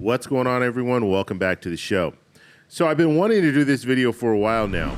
What's going on, everyone? Welcome back to the show. So I've been wanting to do this video for a while now.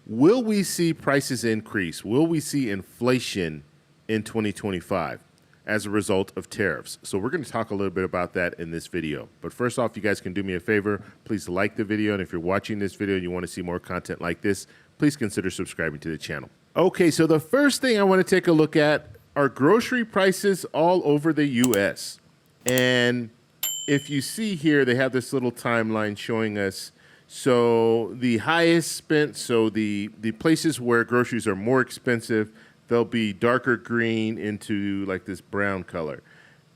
Will we see prices increase? Will we see inflation in 2025 as a result of tariffs? So we're going to talk a little bit about that in this video. But first off, you guys can do me a favor. Please like the video. And if you're watching this video and you want to see more content like this, please consider subscribing to the channel. Okay, so the first thing I want to take a look at are grocery prices all over the U.S. And if you see here, they have this little timeline showing us, so the highest spent, so the places where groceries are more expensive, they'll be darker green into like this brown color.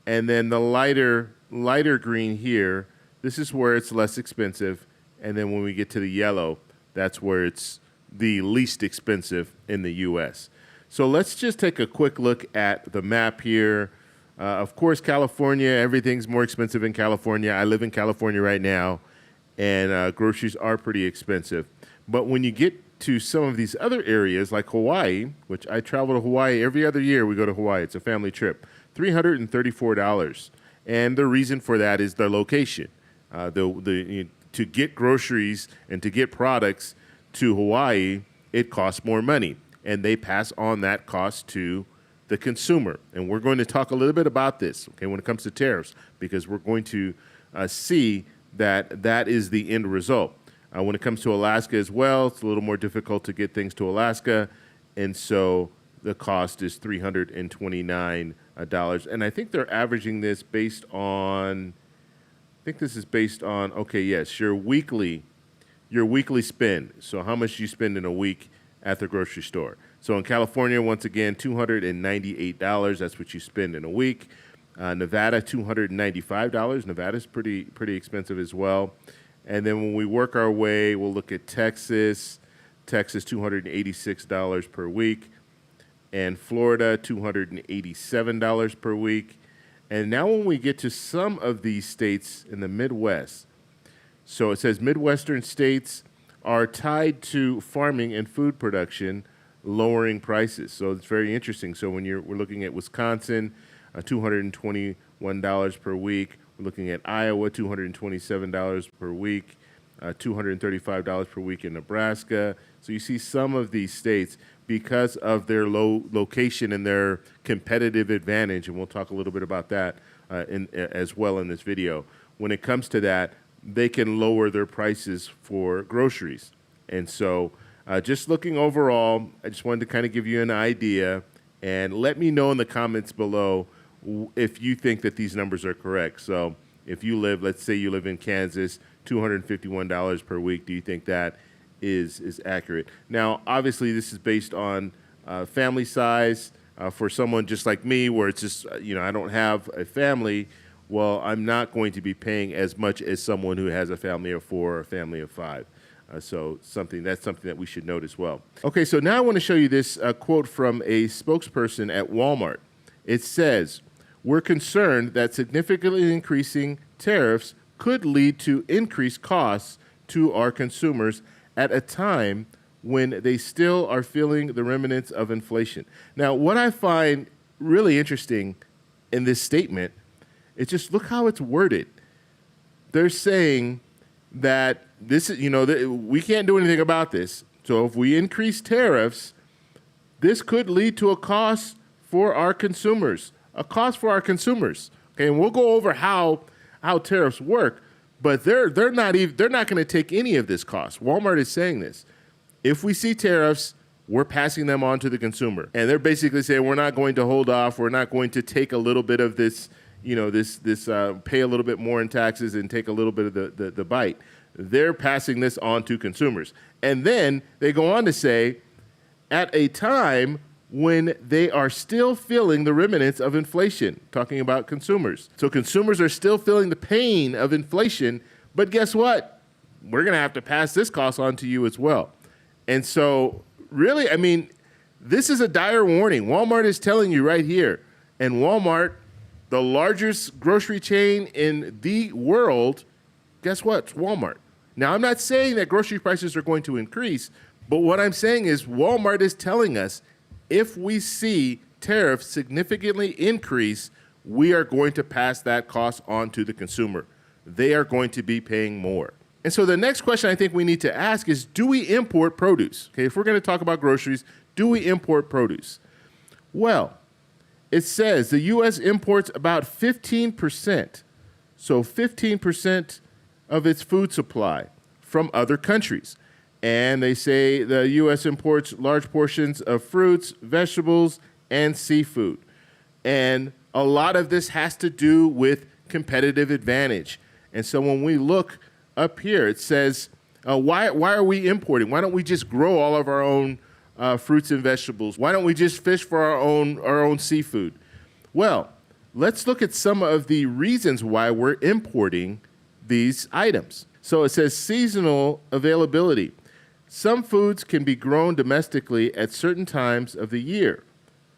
And then the lighter green here, this is where it's less expensive. And then when we get to the yellow, that's where it's the least expensive in the U.S. So let's just take a quick look at the map here. Of course, California, everything's more expensive in California. I live in California right now, and groceries are pretty expensive. But when you get to some of these other areas like Hawaii, which I travel to Hawaii every other year, we go to Hawaii. It's a family trip, $334. And the reason for that is the location. To get groceries and to get products to Hawaii, it costs more money, and they pass on that cost to the consumer. And we're going to talk a little bit about this, okay, when it comes to tariffs, because we're going to see that that is the end result. When it comes to Alaska as well, it's a little more difficult to get things to Alaska, and so the cost is $329. And I think they're averaging this based on, okay, yes, your weekly spend. So how much you spend in a week at the grocery store. So in California, once again, $298. That's what you spend in a week. Nevada, $295. Nevada's pretty expensive as well. And then when we work our way, we'll look at Texas. Texas, $286 per week. And Florida, $287 per week. And now when we get to some of these states in the Midwest, so it says Midwestern states are tied to farming and food production, lowering prices. So it's very interesting. So when we're looking at Wisconsin, $221 per week. We're looking at Iowa, $227 per week, $235 per week in Nebraska. So you see some of these states, because of their low location and their competitive advantage, and we'll talk a little bit about that as well in this video. When it comes to that, they can lower their prices for groceries. And so just looking overall, I just wanted to kind of give you an idea, and let me know in the comments below if you think that these numbers are correct. So if you live, let's say you live in Kansas, $251 per week, do you think that is accurate? Now, obviously, this is based on family size. For someone just like me, where it's just, I don't have a family, well, I'm not going to be paying as much as someone who has a family of 4 or a family of 5. So that's something that we should note as well. Okay, so now I want to show you this quote from a spokesperson at Walmart. It says, "We're concerned that significantly increasing tariffs could lead to increased costs to our consumers at a time when they still are feeling the remnants of inflation." Now, what I find really interesting in this statement is just look how it's worded. They're saying that this is, we can't do anything about this. So if we increase tariffs, this could lead to a cost for our consumers, Okay, and we'll go over how tariffs work, but they're not going to take any of this cost. Walmart is saying this. If we see tariffs, we're passing them on to the consumer. And they're basically saying we're not going to hold off, we're not going to take a little bit of this, pay a little bit more in taxes and take a little bit of the bite. They're passing this on to consumers. And then they go on to say, at a time when they are still feeling the remnants of inflation, talking about consumers. So consumers are still feeling the pain of inflation, but guess what? We're going to have to pass this cost on to you as well. And so really, this is a dire warning. Walmart is telling you right here. And Walmart, the largest grocery chain in the world, guess what? It's Walmart. Now, I'm not saying that grocery prices are going to increase, but what I'm saying is Walmart is telling us if we see tariffs significantly increase, we are going to pass that cost on to the consumer. they are going to be paying more. And so the next question I think we need to ask is, do we import produce? Okay, if we're going to talk about groceries, do we import produce? Well, it says the U.S. imports about 15%, so 15% of its food supply from other countries. And they say the U.S. imports large portions of fruits, vegetables, and seafood. And a lot of this has to do with competitive advantage. And so when we look up here, it says, why are we importing? Why don't we just grow all of our own fruits and vegetables? Why don't we just fish for our own seafood? Well, let's look at some of the reasons why we're importing these items. So it says seasonal availability. Some foods can be grown domestically at certain times of the year.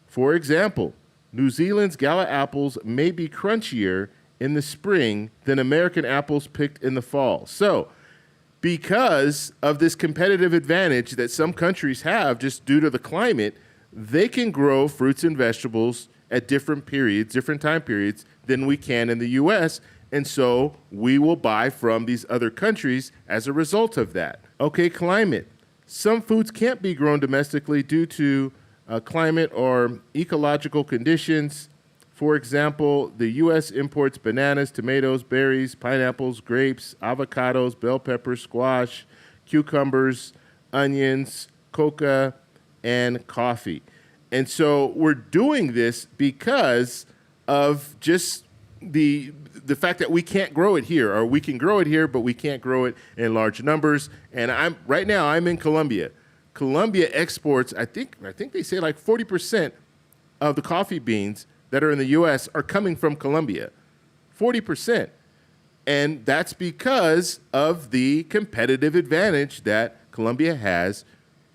For example, New Zealand's Gala apples may be crunchier in the spring than American apples picked in the fall. So, because of this competitive advantage that some countries have just due to the climate, they can grow fruits and vegetables at different periods, different time periods than we can in the U.S., and so we will buy from these other countries as a result of that. Okay, climate. Some foods can't be grown domestically due to climate or ecological conditions. For example, the U.S. imports bananas, tomatoes, berries, pineapples, grapes, avocados, bell peppers, squash, cucumbers, onions, coca, and coffee. And so we're doing this because of just the fact that we can't grow it here, or we can grow it here, but we can't grow it in large numbers. And right now I'm in Colombia. Colombia exports, I think they say like 40% of the coffee beans that are in the U.S. are coming from Colombia, 40%. And that's because of the competitive advantage that Colombia has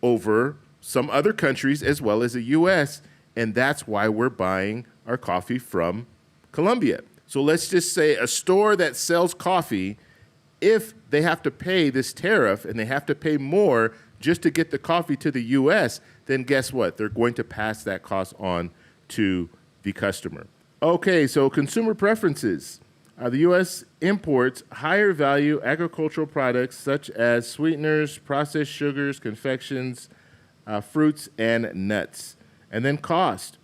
over some other countries as well as the U.S., and that's why we're buying our coffee from Colombia. So let's just say a store that sells coffee, if they have to pay this tariff and they have to pay more just to get the coffee to the U.S., then guess what? They're going to pass that cost on to the customer. Okay, so consumer preferences. The U.S. imports higher value agricultural products such as sweeteners, processed sugars, confections, fruits, and nuts. And then cost.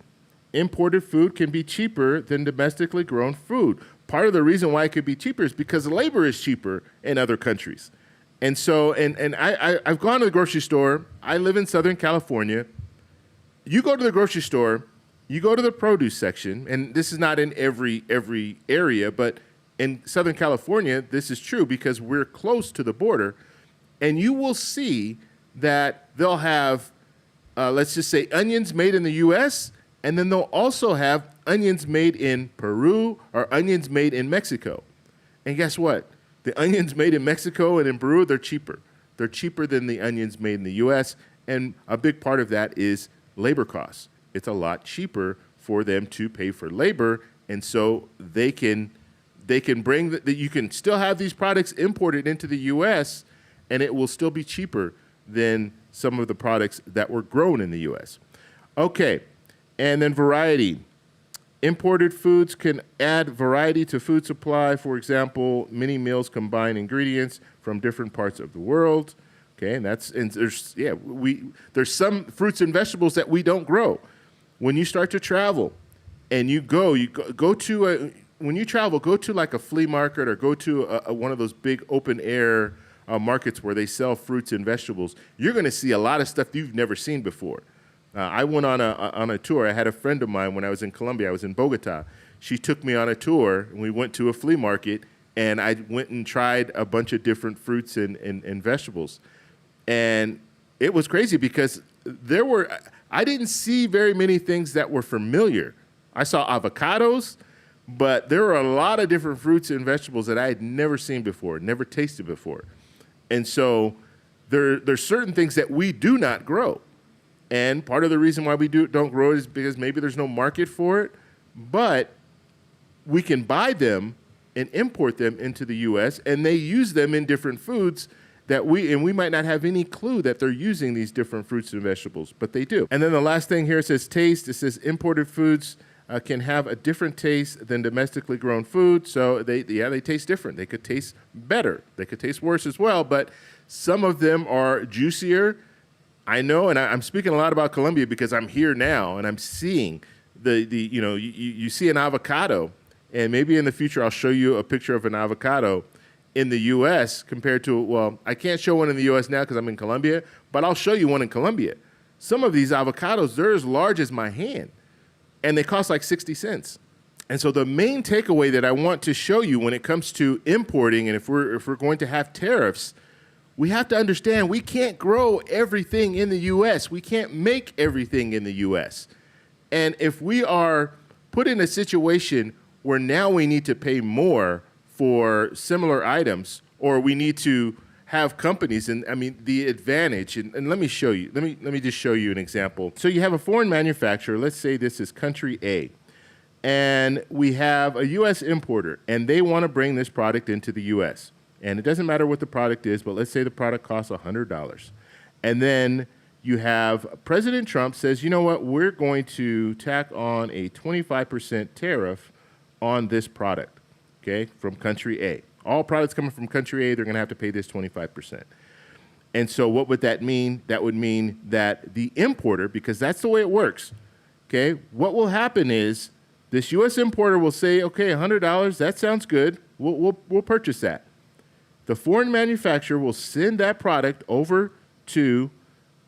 Imported food can be cheaper than domestically grown food. Part of the reason why it could be cheaper is because labor is cheaper in other countries. And so, I've gone to the grocery store. I live in Southern California. You go to the grocery store, you go to the produce section, and this is not in every area, but in Southern California, this is true because we're close to the border, and you will see that they'll have, let's just say, onions made in the U.S., and then they'll also have onions made in Peru or onions made in Mexico. And guess what? The onions made in Mexico and in Peru, they're cheaper. They're cheaper than the onions made in the U.S., and a big part of that is labor costs. It's a lot cheaper for them to pay for labor, and so they can bring that you can still have these products imported into the U.S., and it will still be cheaper than some of the products that were grown in the U.S. Okay, and then variety. Imported foods can add variety to food supply. For example, many meals combine ingredients from different parts of the world. Okay, and there's some fruits and vegetables that we don't grow. When you start to travel, and go to like a flea market or go to one of those big open air markets where they sell fruits and vegetables, you're going to see a lot of stuff you've never seen before. I went on a tour. I had a friend of mine when I was in Colombia. I was in Bogota. She took me on a tour, and we went to a flea market, and I went and tried a bunch of different fruits and vegetables. And it was crazy because I didn't see very many things that were familiar. I saw avocados, but there were a lot of different fruits and vegetables that I had never seen before, never tasted before. And so there's certain things that we do not grow. And part of the reason why we don't grow it is because maybe there's no market for it, but we can buy them and import them into the U.S., and they use them in different foods that we might not have any clue that they're using these different fruits and vegetables, but they do. And then the last thing here says taste. It says imported foods can have a different taste than domestically grown food. So they taste different. They could taste better. They could taste worse as well, but some of them are juicier. I know, and I'm speaking a lot about Colombia because I'm here now and I'm seeing you see an avocado, and maybe in the future I'll show you a picture of an avocado in the U.S. compared to, well, I can't show one in the U.S. now because I'm in Colombia, but I'll show you one in Colombia. Some of these avocados, they're as large as my hand, and they cost like 60 cents. And so the main takeaway that I want to show you when it comes to importing, and if we're going to have tariffs, we have to understand we can't grow everything in the U.S. We can't make everything in the U.S. And if we are put in a situation where now we need to pay more for similar items, or we need to have companies, and I mean the advantage, and let me show you, let me just show you an example. So you have a foreign manufacturer, let's say this is country A, and we have a US importer, and they want to bring this product into the US. And it doesn't matter what the product is, but let's say the product costs $100. And then you have President Trump says, you know what, we're going to tack on a 25% tariff on this product, okay, from country A. All products coming from country A, they're going to have to pay this 25%. And so what would that mean? That would mean that the importer, because that's the way it works, okay, what will happen is this U.S. importer will say, okay, $100, that sounds good. We'll purchase that. The foreign manufacturer will send that product over to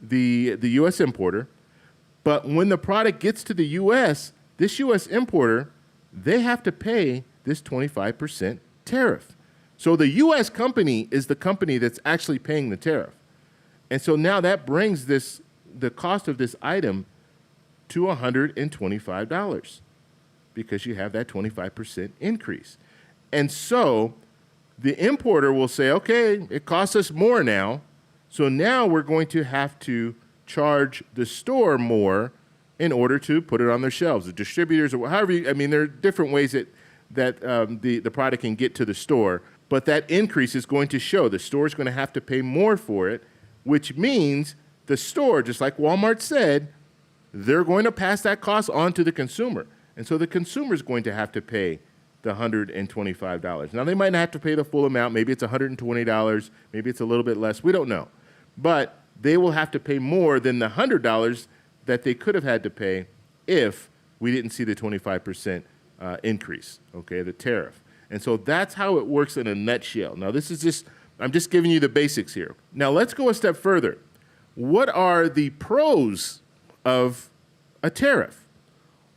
the U.S. importer. But when the product gets to the U.S., this U.S. importer, they have to pay this 25% tariff. So the U.S. company is the company that's actually paying the tariff. And so now that brings the cost of this item to $125 because you have that 25% increase. And so the importer will say, okay, it costs us more now, so now we're going to have to charge the store more in order to put it on their shelves. The distributors, or however there are different ways that the product can get to the store, but that increase is going to show. The store is going to have to pay more for it, which means the store, just like Walmart said, they're going to pass that cost on to the consumer. And so the consumer is going to have to pay the $125. Now, they might not have to pay the full amount. Maybe it's $120. Maybe it's a little bit less. We don't know. But they will have to pay more than the $100 that they could have had to pay if we didn't see the 25% increase, okay, the tariff. And so that's how it works in a nutshell. Now, I'm just giving you the basics here. Now, let's go a step further. What are the pros of a tariff?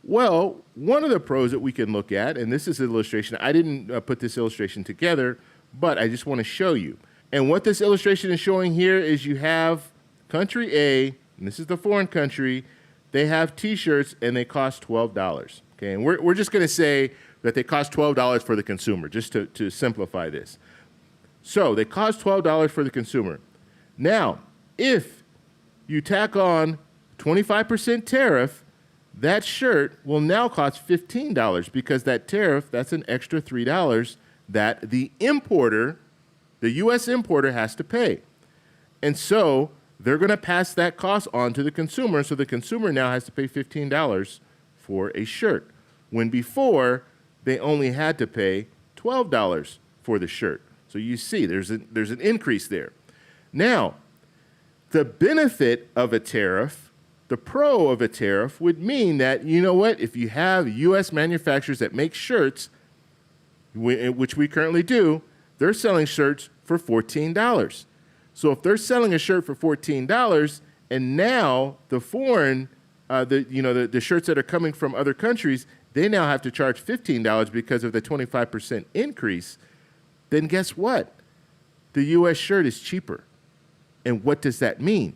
Well, one of the pros that we can look at, and this is an illustration, I didn't put this illustration together, but I just want to show you. And what this illustration is showing here is you have country A, and this is the foreign country, they have T-shirts and they cost $12. Okay, and we're just going to say that they cost $12 for the consumer, just to simplify this. So they cost $12 for the consumer. Now, if you tack on 25% tariff, that shirt will now cost $15 because that tariff, that's an extra $3 that the importer, the U.S. importer, has to pay. And so they're going to pass that cost on to the consumer, so the consumer now has to pay $15 for a shirt, when before they only had to pay $12 for the shirt. So you see there's an increase there. Now, the benefit of a tariff, the pro of a tariff, would mean that, you know what, if you have U.S. manufacturers that make shirts, which we currently do, they're selling shirts for $14. So if they're selling a shirt for $14, and now the foreign, the shirts that are coming from other countries, they now have to charge $15 because of the 25% increase, then guess what? The U.S. shirt is cheaper. And what does that mean?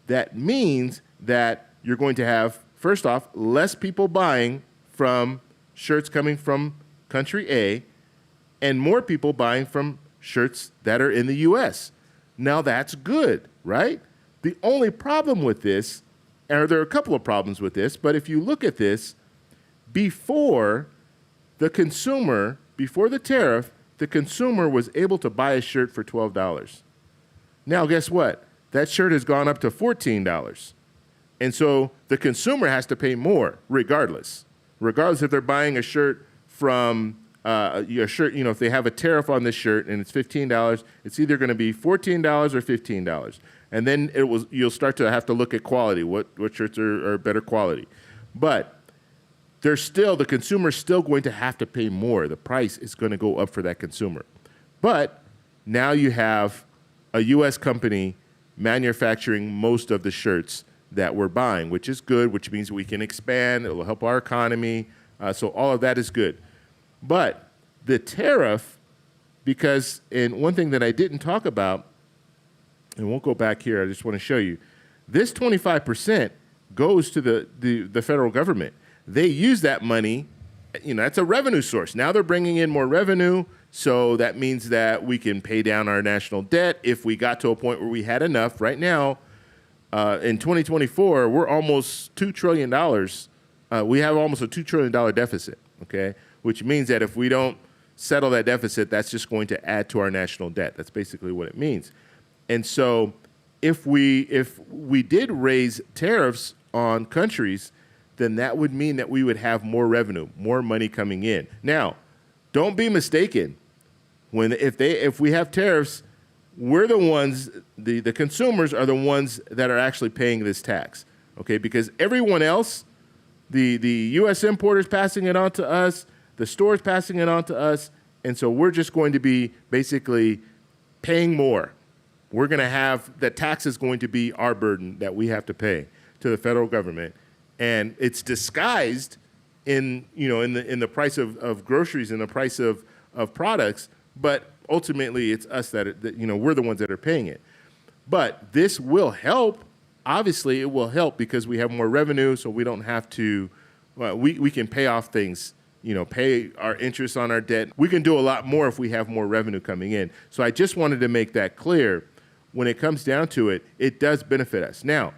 That means that you're going to have, first off, less people buying from shirts coming from country A, and more people buying from shirts that are in the U.S. Now that's good, right? The only problem with this, or there are a couple of problems with this, but if you look at this, before the tariff, the consumer was able to buy a shirt for $12. Now guess what? That shirt has gone up to $14. And so the consumer has to pay more regardless. regardless if they're buying a shirt from your shirt, if they have a tariff on this shirt and it's $15, it's either going to be $14 or $15. And then you'll start to have to look at quality, what shirts are better quality. But the consumer's still going to have to pay more. The price is going to go up for that consumer. But now you have a U.S. company manufacturing most of the shirts that we're buying, which is good, which means we can expand. It will help our economy. So all of that is good. But the tariff, and one thing that I didn't talk about, and we'll go back here, I just want to show you, this 25% goes to the federal government. They use that money, that's a revenue source. Now they're bringing in more revenue, so that means that we can pay down our national debt if we got to a point where we had enough. Right now, in 2024, we're almost $2 trillion. We have almost a $2 trillion deficit, okay? Which means that if we don't settle that deficit, that's just going to add to our national debt. That's basically what it means. And so if we did raise tariffs on countries, then that would mean that we would have more revenue, more money coming in. Now, don't be mistaken. If we have tariffs, we're the ones, the consumers are the ones that are actually paying this tax, okay? Because everyone else, the U.S. importers passing it on to us, the stores passing it on to us, and so we're just going to be basically paying more. We're going to have, the tax is going to be our burden that we have to pay to the federal government, and it's disguised in the price of groceries and the price of products, but ultimately it's us that we're the ones that are paying it. But this will help. Obviously, it will help because we have more revenue, so we don't have to. We can pay off things. Pay our interest on our debt. We can do a lot more if we have more revenue coming in. So I just wanted to make that clear. When it comes down to it, it does benefit us. Now,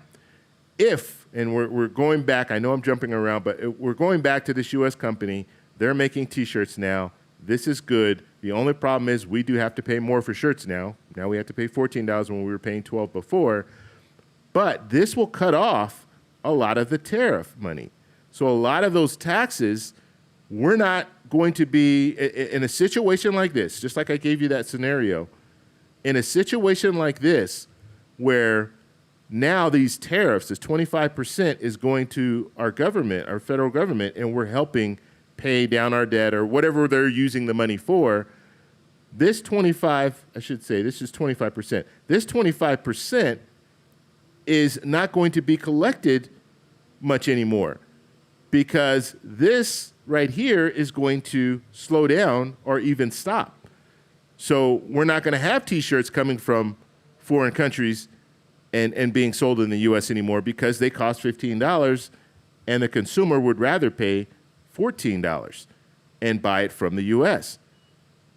and we're going back, I know I'm jumping around, but we're going back to this U.S. company. They're making T-shirts now. This is good. The only problem is we do have to pay more for shirts now. Now we have to pay $14 when we were paying $12 before. But this will cut off a lot of the tariff money. So a lot of those taxes, we're not going to be, in a situation like this, just like I gave you that scenario, in a situation like this where now these tariffs, this 25% is going to our government, our federal government, and we're helping pay down our debt or whatever they're using the money for. This is 25%. This 25% is not going to be collected much anymore because this right here is going to slow down or even stop. So we're not going to have T-shirts coming from foreign countries and being sold in the U.S. anymore because they cost $15 and the consumer would rather pay $14 and buy it from the U.S.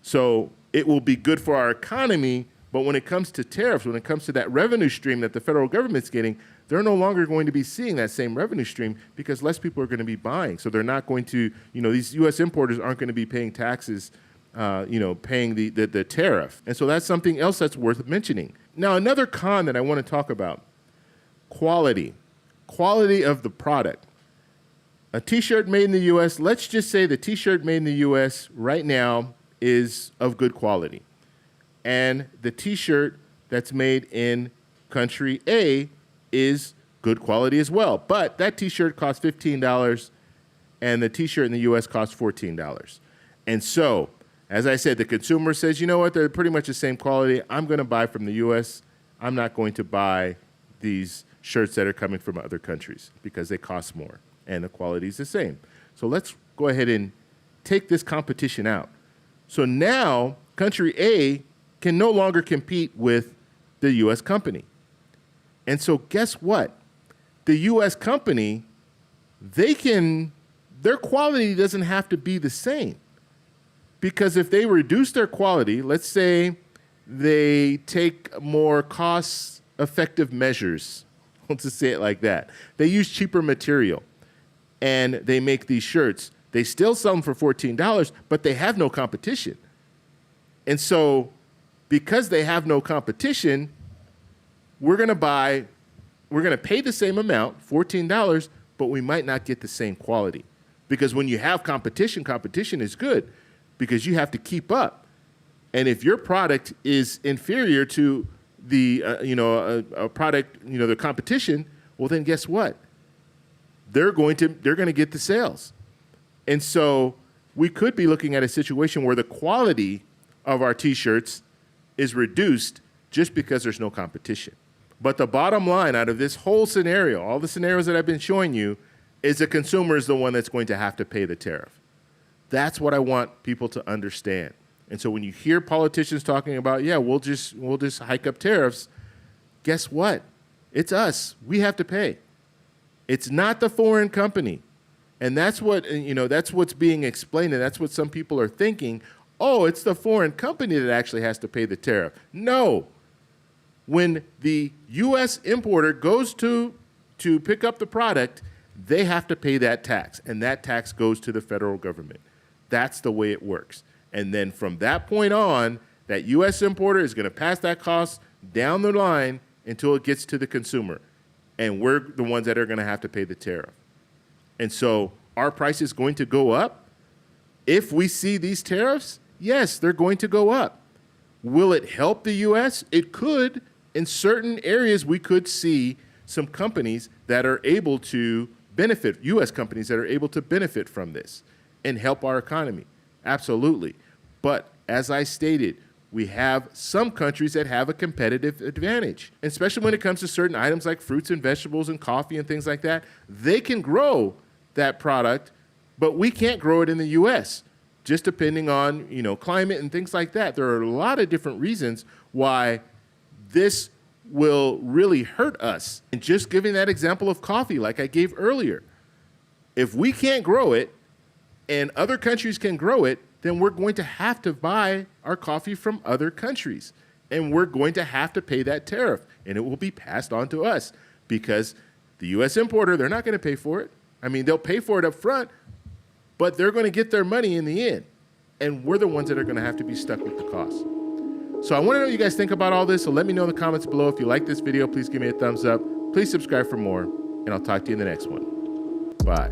So it will be good for our economy, but when it comes to tariffs, when it comes to that revenue stream that the federal government's getting, they're no longer going to be seeing that same revenue stream because less people are going to be buying. So they're not going to, these U.S. importers aren't going to be paying taxes, paying the tariff. And so that's something else that's worth mentioning. Now, another con that I want to talk about, quality of the product. A T-shirt made in the U.S., let's just say the T-shirt made in the U.S. right now is of good quality. And the T-shirt that's made in country A is good quality as well. But that T-shirt costs $15 and the T-shirt in the U.S. costs $14. And so, as I said, the consumer says, you know what, they're pretty much the same quality. I'm going to buy from the U.S. I'm not going to buy these shirts that are coming from other countries because they cost more and the quality is the same. So let's go ahead and take this competition out. So now country A can no longer compete with the U.S. company. And so guess what? The U.S. company, their quality doesn't have to be the same. Because if they reduce their quality, let's say they take more cost-effective measures, let's just say it like that. They use cheaper material and they make these shirts. They still sell them for $14, but they have no competition. And so because they have no competition, we're going to pay the same amount, $14, but we might not get the same quality. Because when you have competition, competition is good because you have to keep up. And if your product is inferior to the, a product, the competition, well, then guess what? They're going to get the sales. And so we could be looking at a situation where the quality of our T-shirts is reduced just because there's no competition. But the bottom line out of this whole scenario, all the scenarios that I've been showing you, is the consumer is the one that's going to have to pay the tariff. That's what I want people to understand. And so when you hear politicians talking about, yeah, we'll just hike up tariffs, guess what? It's us. We have to pay. It's not the foreign company. And that's what, that's what's being explained, and that's what some people are thinking. Oh, it's the foreign company that actually has to pay the tariff. No. When the U.S. importer goes to pick up the product, they have to pay that tax, and that tax goes to the federal government. That's the way it works. And then from that point on, that U.S. importer is going to pass that cost down the line until it gets to the consumer. And we're the ones that are going to have to pay the tariff. And so our price is going to go up. If we see these tariffs, yes, they're going to go up. Will it help the U.S.? It could. In certain areas, we could see some companies that are able to benefit, U.S. companies that are able to benefit from this and help our economy. Absolutely. But as I stated, we have some countries that have a competitive advantage, especially when it comes to certain items like fruits and vegetables and coffee and things like that. They can grow that product, but we can't grow it in the U.S., just depending on, climate and things like that. There are a lot of different reasons why this will really hurt us. And just giving that example of coffee like I gave earlier, if we can't grow it and other countries can grow it, then we're going to have to buy our coffee from other countries. And we're going to have to pay that tariff. And it will be passed on to us because the U.S. importer, they're not going to pay for it. I mean, they'll pay for it up front, but they're going to get their money in the end. And we're the ones that are going to have to be stuck with the cost. So I want to know what you guys think about all this. So let me know in the comments below. If you like this video, please give me a thumbs up. Please subscribe for more. And I'll talk to you in the next one. Bye.